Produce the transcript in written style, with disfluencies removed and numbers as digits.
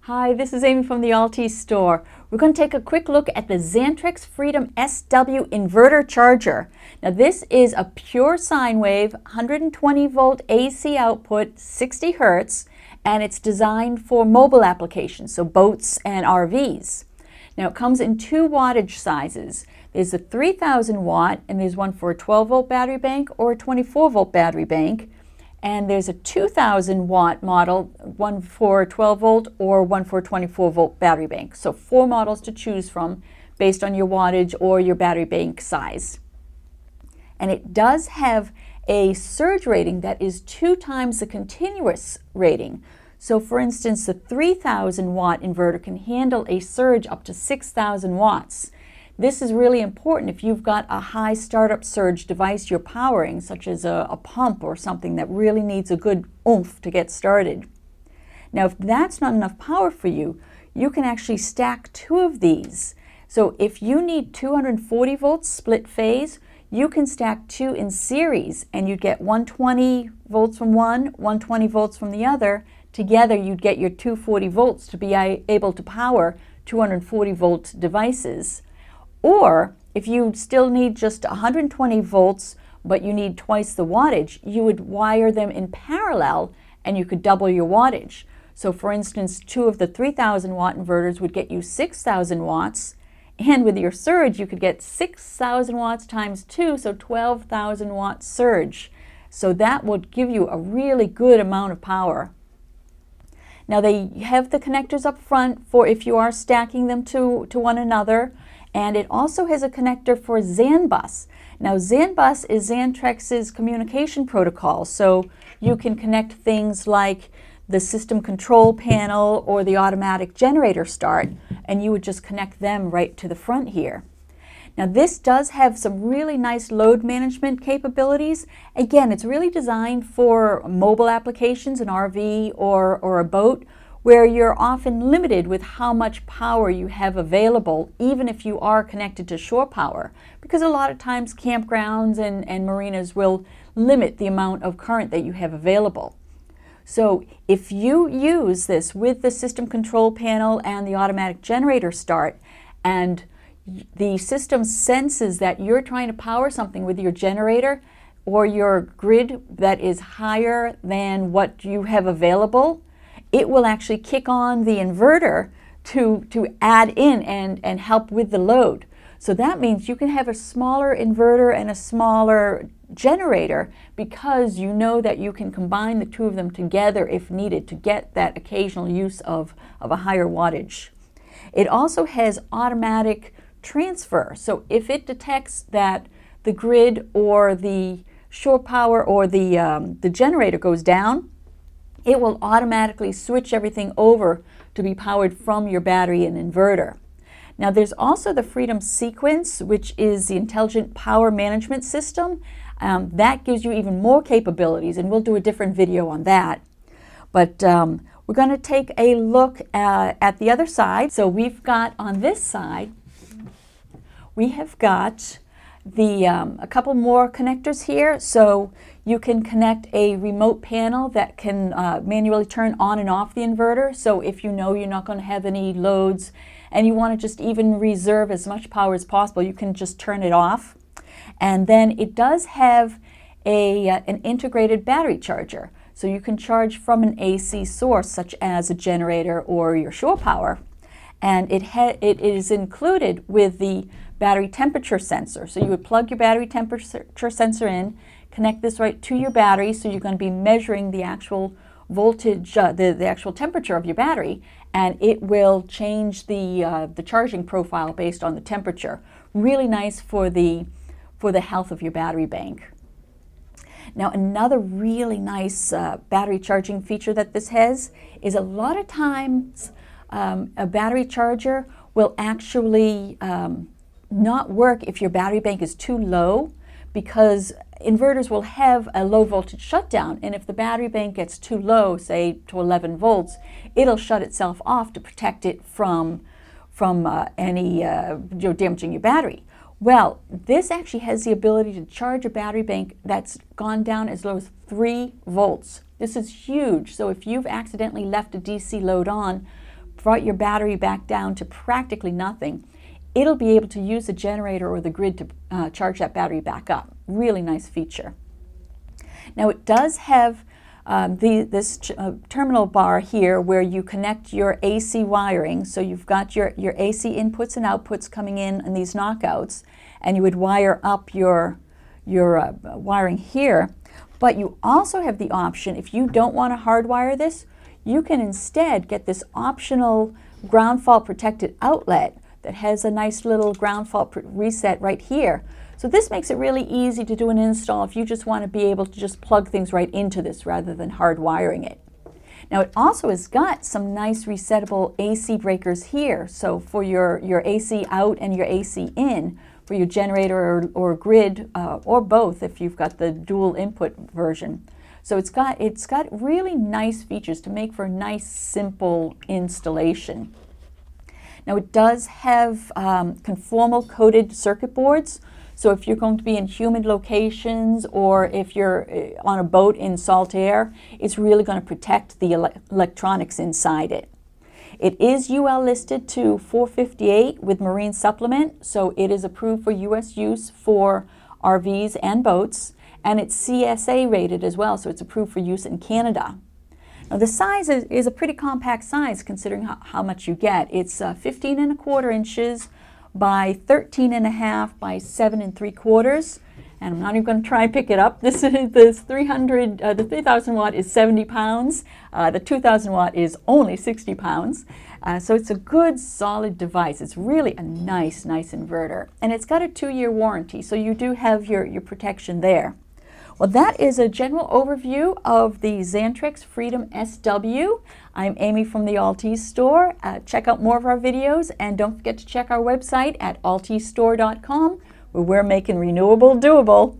Hi, this is Amy from the Alti store. We're going to take a quick look at the Xantrex Freedom SW inverter charger. Now this is a pure sine wave, 120 volt AC output, 60 hertz, and it's designed for mobile applications, so boats and RVs. Now it comes in two wattage sizes. There's a 3000 watt and there's one for a 12 volt battery bank or a 24 volt battery bank. And there's a 2000 watt model, one for a 12 volt or one for a 24 volt battery bank. So 4 models to choose from based on your wattage or your battery bank size. And it does have a surge rating that is 2 times the continuous rating. So for instance, the 3000 watt inverter can handle a surge up to 6000 watts. This is really important if you've got a high startup surge device you're powering, such as a pump or something that really needs a good oomph to get started. Now, if that's not enough power for you, you can actually stack 2 of these. So if you need 240 volts split phase, you can stack 2 in series and you'd get 120 volts from one, 120 volts from the other. Together, you'd get your 240 volts to be able to power 240 volt devices. Or if you still need just 120 volts, but you need twice the wattage, you would wire them in parallel and you could double your wattage. So for instance, 2 of the 3000 watt inverters would get you 6000 watts. And with your surge, you could get 6000 watts times 2, so 12,000 watt surge. So that would give you a really good amount of power. Now they have the connectors up front for if you are stacking them to one another. And it also has a connector for XAN bus. Now XAN bus is Xantrex's communication protocol, so you can connect things like the system control panel or the automatic generator start, and you would just connect them right to the front here. Now this does have some really nice load management capabilities. Again, it's really designed for mobile applications, an RV or a boat, where you're often limited with how much power you have available, even if you are connected to shore power, because a lot of times campgrounds and marinas will limit the amount of current that you have available. So if you use this with the system control panel and the automatic generator start, and the system senses that you're trying to power something with your generator or your grid that is higher than what you have available, it will actually kick on the inverter to add in and help with the load. So that means you can have a smaller inverter and a smaller generator because you know that you can combine the 2 of them together if needed to get that occasional use of a higher wattage. It also has automatic transfer. So if it detects that the grid or the shore power or the generator goes down, it will automatically switch everything over to be powered from your battery and inverter. Now there's also the Freedom Sequence, which is the intelligent power management system. That gives you even more capabilities, and we'll do a different video on that. But we're going to take a look at the other side. So we've got on this side, we have got a couple more connectors here. So you can connect a remote panel that can manually turn on and off the inverter. So if you know you're not going to have any loads and you want to just even reserve as much power as possible, you can just turn it off. And then it does have an integrated battery charger. So you can charge from an AC source such as a generator or your shore power. And it is included with the battery temperature sensor. So you would plug your battery temperature sensor in, connect this right to your battery, so you're going to be measuring the actual voltage, the actual temperature of your battery, and it will change the charging profile based on the temperature. Really nice for the health of your battery bank. Now another really nice battery charging feature that this has is a lot of times a battery charger will actually not work if your battery bank is too low, because inverters will have a low voltage shutdown, and if the battery bank gets too low, say to 11 volts, it'll shut itself off to protect it from any damaging your battery. Well, this actually has the ability to charge a battery bank that's gone down as low as 3 volts. This is huge. So if you've accidentally left a DC load on brought your battery back down to practically nothing, it'll be able to use the generator or the grid to charge that battery back up. Really nice feature. Now it does have this terminal bar here where you connect your AC wiring. So you've got your AC inputs and outputs coming in these knockouts, and you would wire up your wiring here. But you also have the option, if you don't want to hardwire this, you can instead get this optional ground fault protected outlet that has a nice little ground fault reset right here. So this makes it really easy to do an install if you just want to be able to just plug things right into this rather than hardwiring it. Now it also has got some nice resettable AC breakers here. So for your AC out and your AC in, for your generator or grid, or both if you've got the dual input version. So it's got really nice features to make for a nice simple installation. Now it does have conformal coated circuit boards. So if you're going to be in humid locations or if you're on a boat in salt air, it's really going to protect the electronics inside it. It is UL listed to 458 with marine supplement, so it is approved for US use for RVs and boats, and it's CSA rated as well, so it's approved for use in Canada. Now the size is a pretty compact size considering how much you get. It's 15¼ inches by 13½ by 7¾ and I'm not even going to try and pick it up. This is the 3000 watt is 70 pounds. The 2000 watt is only 60 pounds. So it's a good solid device. It's really a nice inverter, and it's got a 2-year warranty, so you do have your protection there. Well, that is a general overview of the Xantrex Freedom SW. I'm Amy from the Altis store. Check out more of our videos, and don't forget to check our website at altisstore.com, where we're making renewable doable.